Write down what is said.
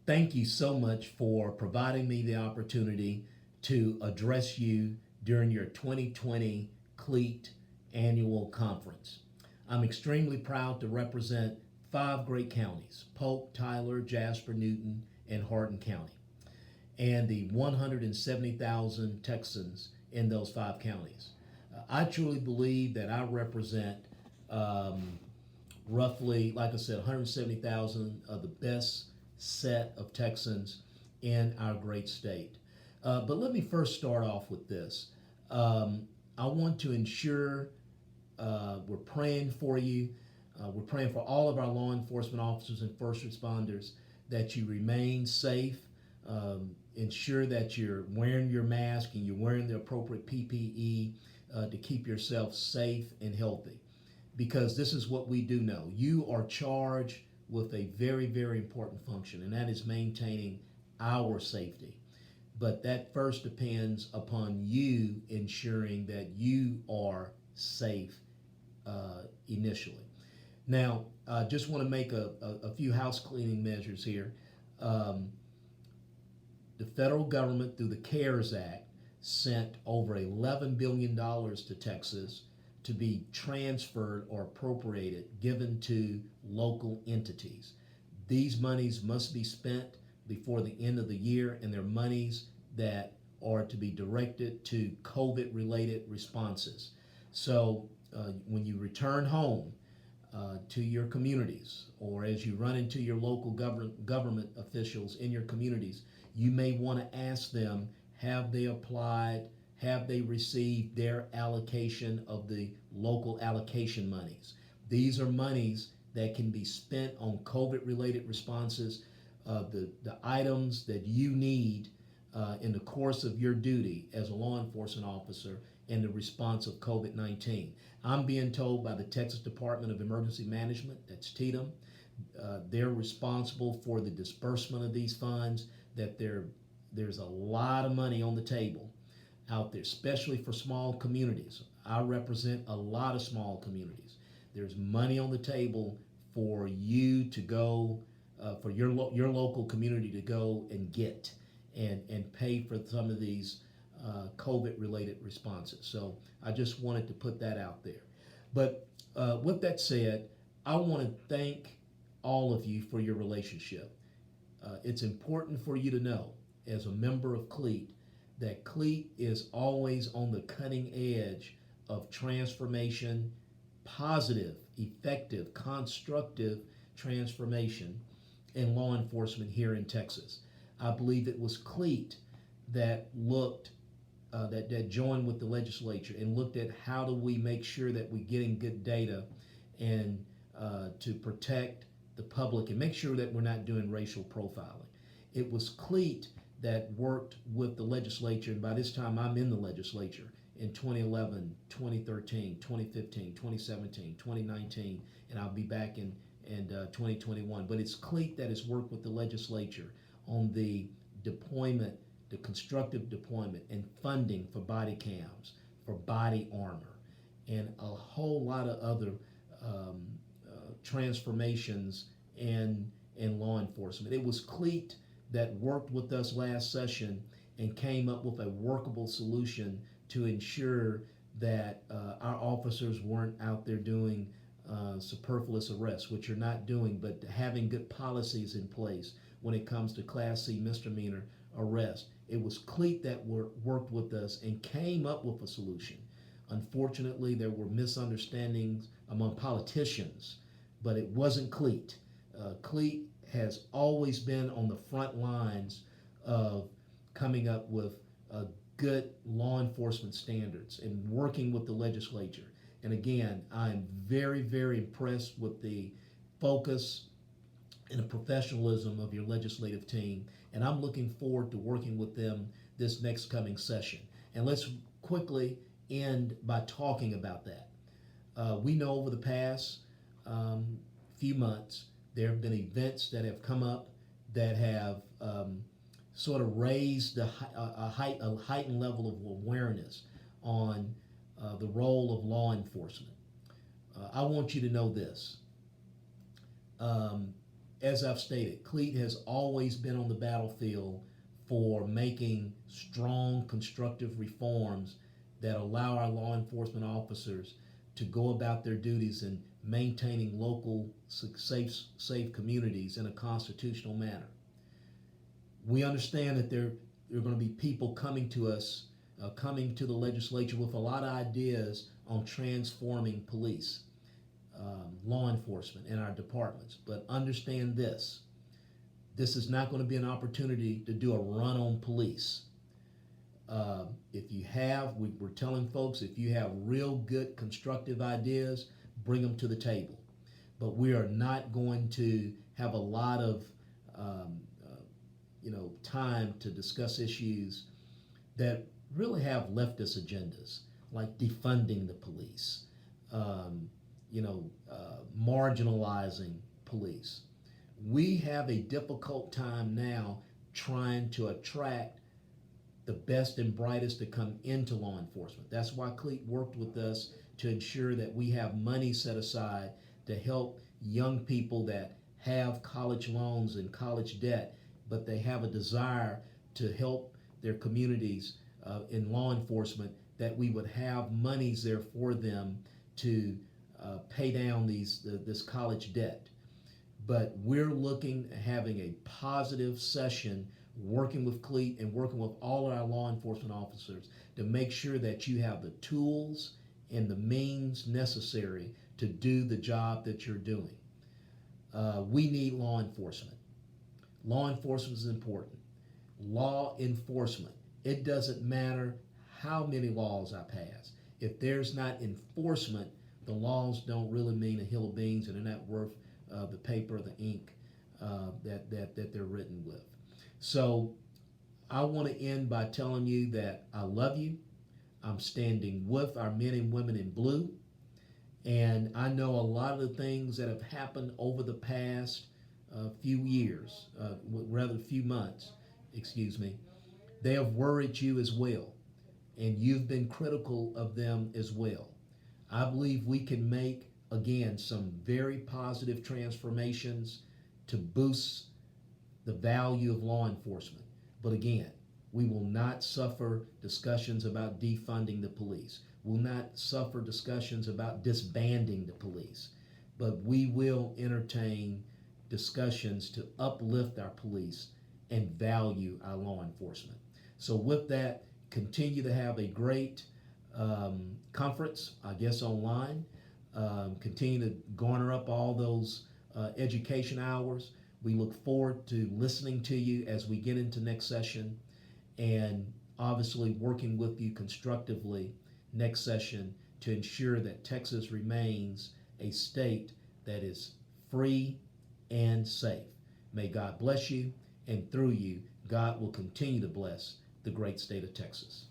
Thank you so much for providing me the opportunity to address you during your 2020 Cleat Annual Conference. I'm extremely proud to represent five great counties: Polk, Tyler, Jasper, Newton, and Hardin County, and the 170,000 Texans in those five counties. I truly believe that I represent um, roughly, like I said, 170,000 of the best set of Texans in our great state. But let me first start off with this. Um, I want to ensure we're praying for you. We're praying for all of our law enforcement officers and first responders that you remain safe. Ensure that you're wearing your mask and you're wearing the appropriate PPE to keep yourself safe and healthy. Because this is what we do know. You are charged with a very, very important function, and that is maintaining our safety. But that first depends upon you ensuring that you are safe initially. Now, I just want to make a few house cleaning measures here. Um, the federal government, through the CARES Act, sent over $11 billion to Texas to be transferred or appropriated, given to local entities. These monies must be spent before the end of the year, and they're monies that are to be directed to COVID related responses. So when you return home to your communities, or as you run into your local government officials in your communities, you may want to ask them, have they applied? Have they received their allocation of the local allocation monies? These are monies that can be spent on COVID related responses, the items that you need in the course of your duty as a law enforcement officer in the response of COVID-19. I'm being told by the Texas Department of Emergency Management, that's TDEM, they're responsible for the disbursement of these funds, that there's a lot of money on the table out there, especially for small communities. I represent a lot of small communities. There's money on the table for you to go, for your local community to go and get and pay for some of these COVID-related responses. So I just wanted to put that out there. But with that said, I want to thank all of you for your relationship. It's important for you to know, as a member of Cleat, that Cleat is always on the cutting edge of transformation, positive, effective, constructive transformation in law enforcement here in Texas. I believe it was Cleat that looked that joined with the legislature and looked at how do we make sure that we're getting good data and to protect the public and make sure that we're not doing racial profiling. It was Cleat that worked with the legislature, and by this time I'm in the legislature in 2011, 2013, 2015, 2017, 2019, and I'll be back in 2021. But it's Cleat that has worked with the legislature on the deployment, the constructive deployment and funding for body cams, for body armor, and a whole lot of other transformations in law enforcement. It was Cleat that worked with us last session and came up with a workable solution to ensure that our officers weren't out there doing superfluous arrests, which you're not doing, but having good policies in place when it comes to Class C misdemeanor arrest. It was Cleat that worked with us and came up with a solution. Unfortunately, there were misunderstandings among politicians, but it wasn't Cleat. Cleat has always been on the front lines of coming up with good law enforcement standards and working with the legislature. And again, I'm very, very impressed with the focus and the professionalism of your legislative team, and I'm looking forward to working with them this next coming session. And let's quickly end by talking about that. We know over the past few months there have been events that have come up that have sort of raised a heightened level of awareness on the role of law enforcement. I want you to know this. as I've stated, Cleat has always been on the battlefield for making strong, constructive reforms that allow our law enforcement officers to go about their duties in maintaining local safe communities in a constitutional manner. We understand that there are going to be people coming to us, coming to the legislature with a lot of ideas on transforming police, law enforcement, and our departments. But understand this. This is not going to be an opportunity to do a run on police. If you have, we're telling folks, if you have real good constructive ideas, bring them to the table. But we are not going to have a lot of time to discuss issues that really have leftist agendas, like defunding the police, marginalizing police. We have a difficult time now trying to attract the best and brightest to come into law enforcement. That's why Cleat worked with us to ensure that we have money set aside to help young people that have college loans and college debt, but they have a desire to help their communities in law enforcement, that we would have monies there for them to pay down this college debt. But we're looking at having a positive session, working with Cleat and working with all of our law enforcement officers to make sure that you have the tools and the means necessary to do the job that you're doing. We need law enforcement. Law enforcement is important. Law enforcement. It doesn't matter how many laws I pass. If there's not enforcement, the laws don't really mean a hill of beans, and they're not worth the paper, the ink that they're written with. So I want to end by telling you that I love you. I'm standing with our men and women in blue. And I know a lot of the things that have happened over the past few months, they have worried you as well. And you've been critical of them as well. I believe we can make, again, some very positive transformations to boost the value of law enforcement. But again, we will not suffer discussions about defunding the police. We'll not suffer discussions about disbanding the police. But we will entertain discussions to uplift our police and value our law enforcement. So with that, continue to have a great conference, I guess online. Continue to garner up all those education hours. We look forward to listening to you as we get into next session, and obviously working with you constructively next session to ensure that Texas remains a state that is free and safe. May God bless you, and through you, God will continue to bless the great state of Texas.